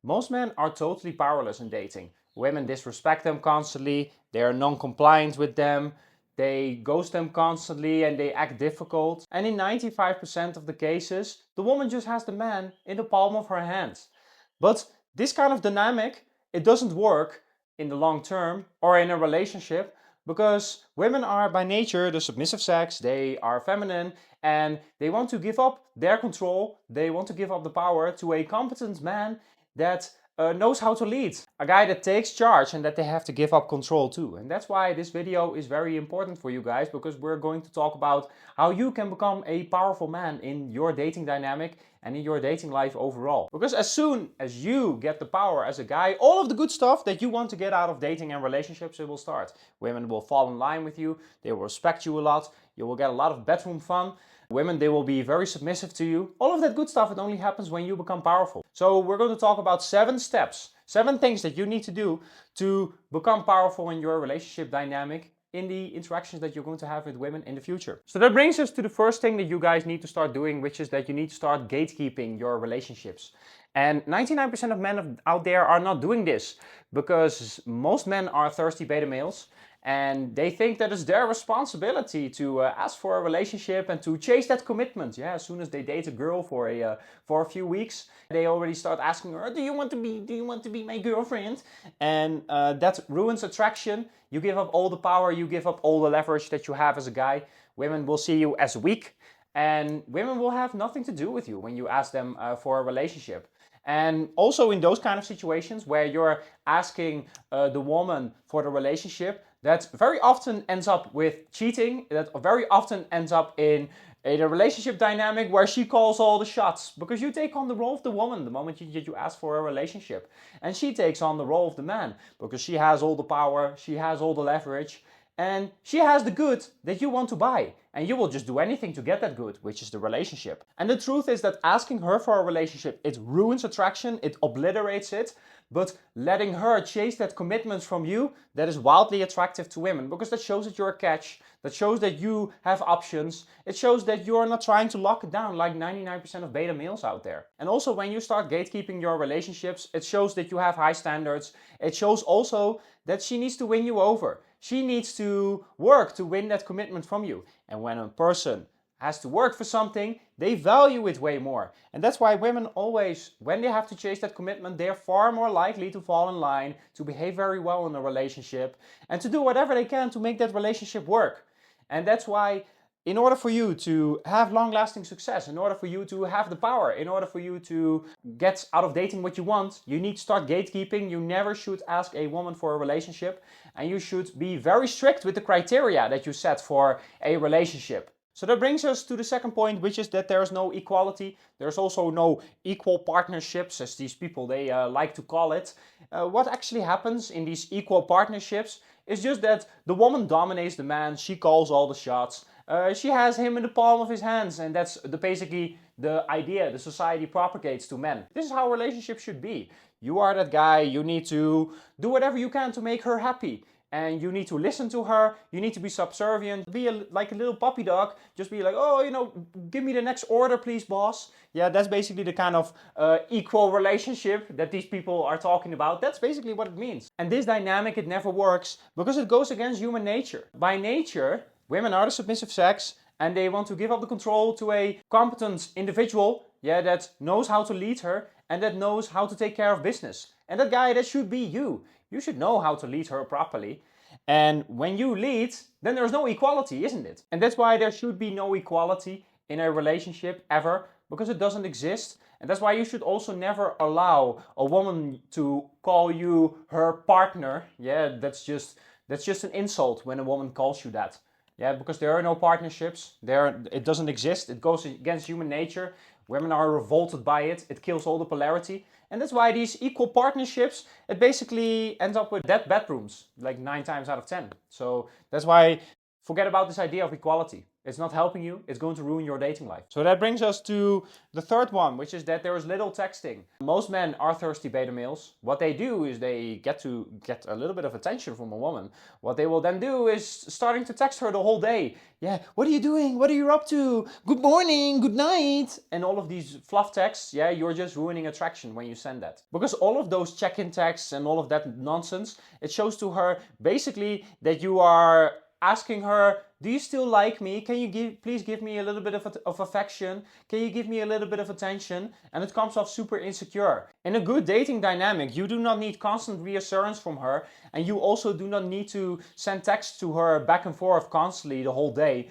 Most men are totally powerless in dating. Women disrespect them constantly, they are non-compliant with them, they ghost them constantly and they act difficult. And in 95% of the cases, the woman just has the man in the palm of her hands. But this kind of dynamic, it doesn't work in the long term or in a relationship because women are by nature the submissive sex, they are feminine and they want to give up their control, they want to give up the power to a competent man that knows how to lead. A guy that takes charge and that they have to give up control too. And that's why this video is very important for you guys, because we're going to talk about how you can become a powerful man in your dating dynamic and in your dating life overall. Because as soon as you get the power as a guy, all of the good stuff that you want to get out of dating and relationships, it will start. Women will fall in line with you, they will respect you a lot, you will get a lot of bedroom fun. Women, they will be very submissive to you. All of that good stuff, it only happens when you become powerful. So we're going to talk about 7 steps, 7 things that you need to do to become powerful in your relationship dynamic in the interactions that you're going to have with women in the future. So that brings us to the first thing that you guys need to start doing, which is that you need to start gatekeeping your relationships. And 99% of men out there are not doing this because most men are thirsty beta males. And they think that it's their responsibility to ask for a relationship and to chase that commitment. Yeah, as soon as they date a girl for a few weeks, they already start asking her, "Do you want to be my girlfriend?" And that ruins attraction. You give up all the power, you give up all the leverage that you have as a guy. Women will see you as weak, and women will have nothing to do with you when you ask them for a relationship. And also in those kind of situations where you're asking the woman for the relationship, that very often ends up with cheating, that very often ends up in a relationship dynamic where she calls all the shots, because you take on the role of the woman the moment you ask for a relationship, and she takes on the role of the man because she has all the power, she has all the leverage, and she has the good that you want to buy, and you will just do anything to get that good, which is the relationship. And the truth is that asking her for a relationship, it ruins attraction, it obliterates it, but letting her chase that commitment from you, that is wildly attractive to women, because that shows that you're a catch, that shows that you have options, it shows that you are not trying to lock it down like 99% of beta males out there. And also when you start gatekeeping your relationships, it shows that you have high standards, it shows also that she needs to win you over. She needs to work to win that commitment from you. And when a person has to work for something, they value it way more. And that's why women always, when they have to chase that commitment, they're far more likely to fall in line, to behave very well in a relationship, and to do whatever they can to make that relationship work. And that's why in order for you to have long-lasting success, in order for you to have the power, in order for you to get out of dating what you want, you need to start gatekeeping. You never should ask a woman for a relationship, and you should be very strict with the criteria that you set for a relationship. So that brings us to the second point, which is that there is no equality. There's also no equal partnerships, as these people, they like to call it. What actually happens in these equal partnerships is just that the woman dominates the man, she calls all the shots, she has him in the palm of his hands, and that's basically the idea the society propagates to men. This is how relationships should be. You are that guy, you need to do whatever you can to make her happy. And you need to listen to her, you need to be subservient, be like a little puppy dog, just be like, "Oh, give me the next order please, boss." Yeah, that's basically the kind of equal relationship that these people are talking about. That's basically what it means. And this dynamic, it never works because it goes against human nature. By nature, women are the submissive sex, and they want to give up the control to a competent individual, yeah, that knows how to lead her and that knows how to take care of business. And that guy, that should be you. You should know how to lead her properly. And when you lead, then there's no equality, isn't it? And that's why there should be no equality in a relationship ever, because it doesn't exist. And that's why you should also never allow a woman to call you her partner. Yeah, that's just an insult when a woman calls you that. Yeah, because there are no partnerships. It doesn't exist. It goes against human nature. Women are revolted by it. It kills all the polarity. And that's why these equal partnerships, it basically ends up with dead bedrooms, like 9 times out of 10. So that's why forget about this idea of equality. It's not helping you. It's going to ruin your dating life. So that brings us to the third one, which is that there is little texting. Most men are thirsty beta males. What they do is they get a little bit of attention from a woman. What they will then do is starting to text her the whole day. Yeah, what are you doing? What are you up to? Good morning, good night. And all of these fluff texts, yeah, you're just ruining attraction when you send that. Because all of those check-in texts and all of that nonsense, it shows to her basically that you are asking her, do you still like me? Can you please give me a little bit of affection? Can you give me a little bit of attention? And it comes off super insecure. In a good dating dynamic, you do not need constant reassurance from her, and you also do not need to send texts to her back and forth constantly the whole day,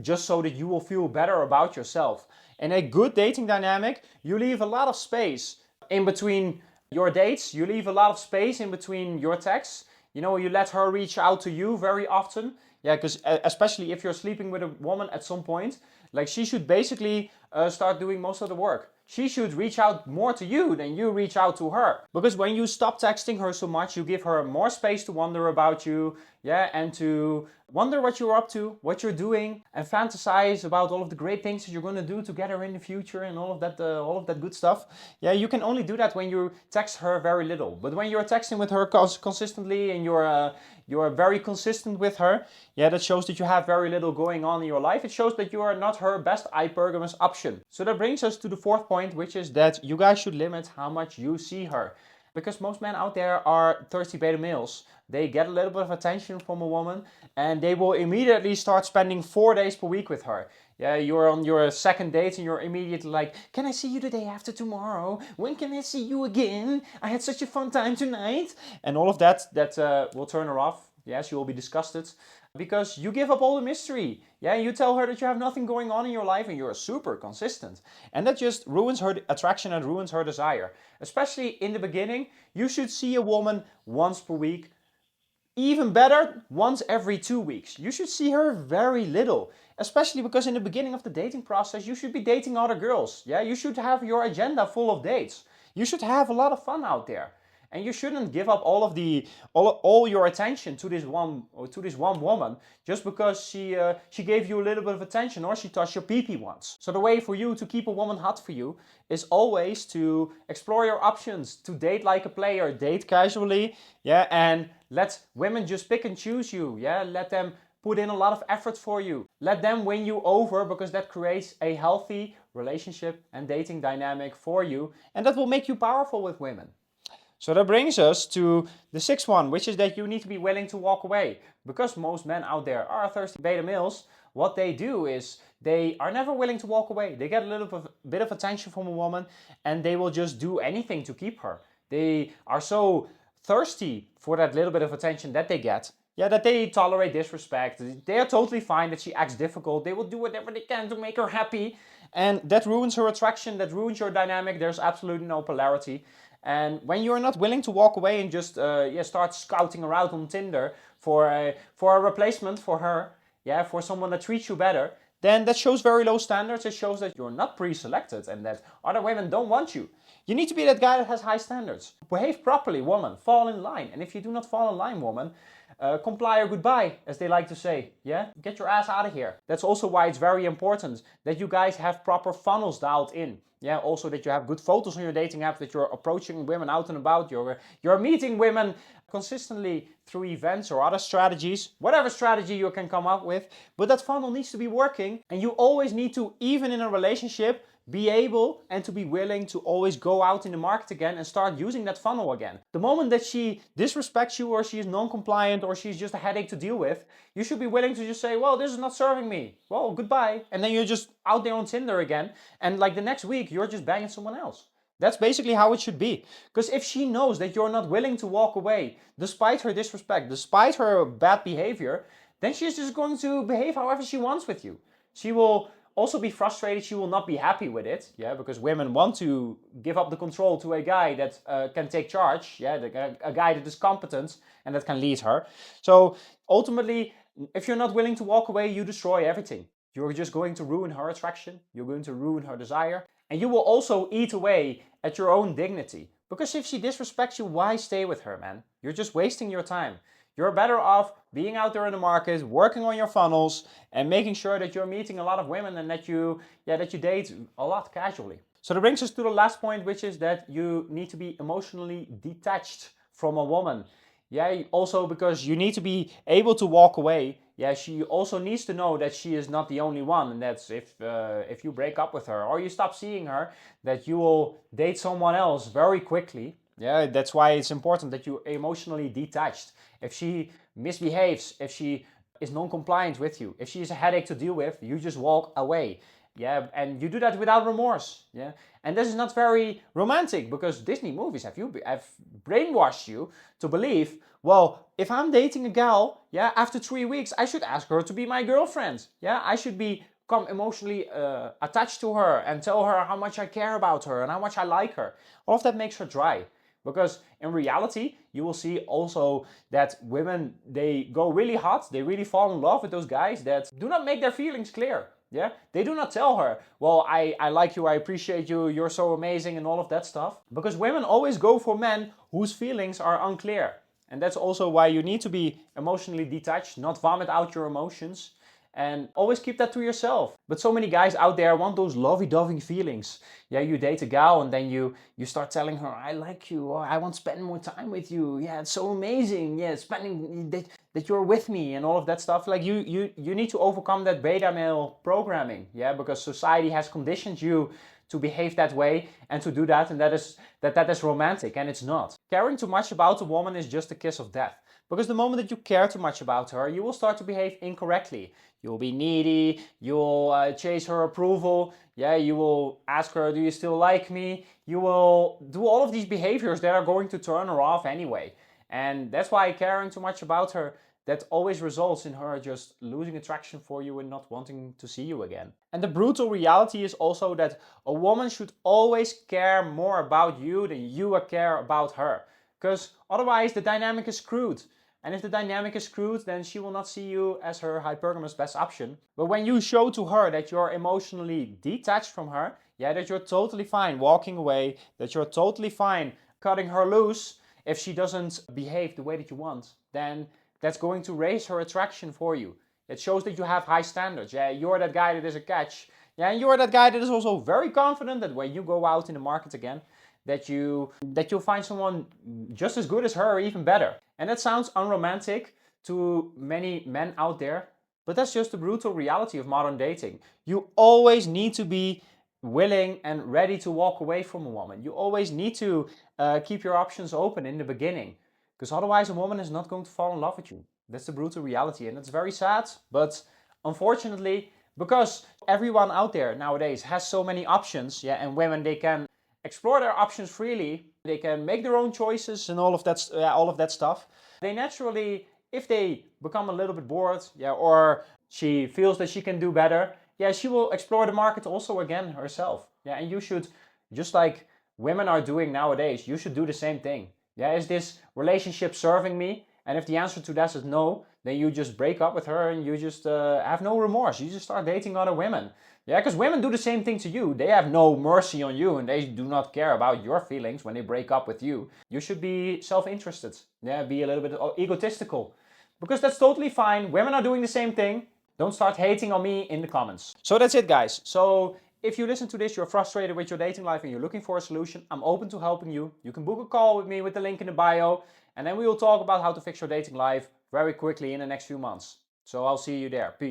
just so that you will feel better about yourself. In a good dating dynamic, you leave a lot of space in between your dates. You leave a lot of space in between your texts. You know, you let her reach out to you very often. Yeah, because especially if you're sleeping with a woman at some point, like she should basically start doing most of the work. She should reach out more to you than you reach out to her. Because when you stop texting her so much, you give her more space to wonder about you, yeah, and to wonder what you're up to, what you're doing, and fantasize about all of the great things that you're going to do together in the future and all of that good stuff. Yeah, you can only do that when you text her very little. But when you're texting with her consistently and you're very consistent with her, yeah, that shows that you have very little going on in your life. It shows that you are not her best hypergamous option. So that brings us to the fourth point, which is that you guys should limit how much you see her. Because most men out there are thirsty beta males. They get a little bit of attention from a woman and they will immediately start spending 4 days per week with her. Yeah, you're on your second date and you're immediately like, can I see you the day after tomorrow? When can I see you again? I had such a fun time tonight. And all of that will turn her off. Yes, you will be disgusted because you give up all the mystery. Yeah, you tell her that you have nothing going on in your life and you're super consistent. And that just ruins her attraction and ruins her desire. Especially in the beginning, you should see a woman once per week. Even better, once every 2 weeks. You should see her very little. Especially because in the beginning of the dating process, you should be dating other girls. Yeah, you should have your agenda full of dates. You should have a lot of fun out there. And you shouldn't give up all your attention to this one woman just because she gave you a little bit of attention or she touched your pee-pee once. So the way for you to keep a woman hot for you is always to explore your options, to date like a player, date casually, yeah, and let women just pick and choose you, yeah, let them put in a lot of effort for you. Let them win you over because that creates a healthy relationship and dating dynamic for you, and that will make you powerful with women. So that brings us to the sixth one, which is that you need to be willing to walk away. Because most men out there are thirsty beta males, what they do is they are never willing to walk away. They get a little bit of attention from a woman and they will just do anything to keep her. They are so thirsty for that little bit of attention that they get, yeah, that they tolerate disrespect. They are totally fine that she acts difficult. They will do whatever they can to make her happy. And that ruins her attraction, that ruins your dynamic. There's absolutely no polarity. And when you're not willing to walk away and just start scouting around on Tinder for a replacement for her, yeah, for someone that treats you better, then that shows very low standards. It shows that you're not pre-selected and that other women don't want you. You need to be that guy that has high standards. Behave properly, woman. Fall in line. And if you do not fall in line, woman, comply or goodbye, as they like to say. Yeah, get your ass out of here. That's also why it's very important that you guys have proper funnels dialed in. Yeah, also that you have good photos on your dating app, that you're approaching women out and about, you're meeting women consistently through events or other strategies, whatever strategy you can come up with. But that funnel needs to be working, and you always need to, even in a relationship, be able and to be willing to always go out in the market again and start using that funnel again. The moment that she disrespects you or she is non-compliant or she's just a headache to deal with, you should be willing to just say, well, this is not serving me. Well, goodbye. And then you're just out there on Tinder again. And like the next week, you're just banging someone else. That's basically how it should be. Because if she knows that you're not willing to walk away, despite her disrespect, despite her bad behavior, then she's just going to behave however she wants with you. She will also be frustrated, she will not be happy with it, yeah, because women want to give up the control to a guy that can take charge, yeah, a guy that is competent and that can lead her. So ultimately, if you're not willing to walk away, you destroy everything. You're just going to ruin her attraction, you're going to ruin her desire, and you will also eat away at your own dignity. Because if she disrespects you, why stay with her, man? You're just wasting your time. You're better off being out there in the market, working on your funnels, and making sure that you're meeting a lot of women and that you date a lot casually. So that brings us to the last point, which is that you need to be emotionally detached from a woman. Yeah, also because you need to be able to walk away. Yeah, she also needs to know that she is not the only one, and that's if you break up with her or you stop seeing her, that you will date someone else very quickly. Yeah, that's why it's important that you're emotionally detached. If she misbehaves, if she is non-compliant with you, if she is a headache to deal with, you just walk away. Yeah, and you do that without remorse. Yeah, and this is not very romantic because Disney movies have brainwashed you to believe, well, if I'm dating a gal, yeah, after 3 weeks I should ask her to be my girlfriend. Yeah, I should become emotionally attached to her and tell her how much I care about her and how much I like her. All of that makes her dry. Because in reality, you will see also that women, they go really hot, they really fall in love with those guys that do not make their feelings clear. Yeah, they do not tell her, well, I like you, I appreciate you, you're so amazing, and all of that stuff. Because women always go for men whose feelings are unclear. And that's also why you need to be emotionally detached, not vomit out your emotions, and always keep that to yourself. But so many guys out there want those lovey-dovey feelings. Yeah, you date a gal and then you start telling her, I like you, or I want to spend more time with you. Yeah, it's so amazing. Yeah, spending that you're with me and all of that stuff. Like you need to overcome that beta male programming. Yeah, because society has conditioned you to behave that way and to do that, and that is romantic, and it's not. Caring too much about a woman is just a kiss of death. Because the moment that you care too much about her, you will start to behave incorrectly. You'll be needy, you'll chase her approval, yeah, you will ask her, do you still like me? You will do all of these behaviors that are going to turn her off anyway. And that's why caring too much about her, that always results in her just losing attraction for you and not wanting to see you again. And the brutal reality is also that a woman should always care more about you than you care about her. Because otherwise the dynamic is screwed. And if the dynamic is screwed, then she will not see you as her hypergamous best option. But when you show to her that you're emotionally detached from her, yeah, that you're totally fine walking away, that you're totally fine cutting her loose if she doesn't behave the way that you want, then that's going to raise her attraction for you. It shows that you have high standards. Yeah, you're that guy that is a catch. Yeah, and you're that guy that is also very confident that when you go out in the market again, that you'll find someone just as good as her or even better. And that sounds unromantic to many men out there, but that's just the brutal reality of modern dating. You always need to be willing and ready to walk away from a woman. You always need to keep your options open in the beginning, because otherwise a woman is not going to fall in love with you. That's the brutal reality, and it's very sad, but unfortunately, because everyone out there nowadays has so many options, yeah, and women, they can explore their options freely, they can make their own choices and all of that stuff. They naturally, if they become a little bit bored, yeah, or she feels that she can do better, yeah, she will explore the market also again herself. Yeah, and you should, just like women are doing nowadays, you should do the same thing. Yeah, is this relationship serving me? And if the answer to that is no, then you just break up with her and you just have no remorse. You just start dating other women. Yeah, because women do the same thing to you. They have no mercy on you and they do not care about your feelings when they break up with you. You should be self-interested. Yeah, be a little bit egotistical. Because that's totally fine. Women are doing the same thing. Don't start hating on me in the comments. So that's it, guys. So if you listen to this, you're frustrated with your dating life and you're looking for a solution, I'm open to helping you. You can book a call with me with the link in the bio, and then we will talk about how to fix your dating life very quickly in the next few months. So I'll see you there. Peace.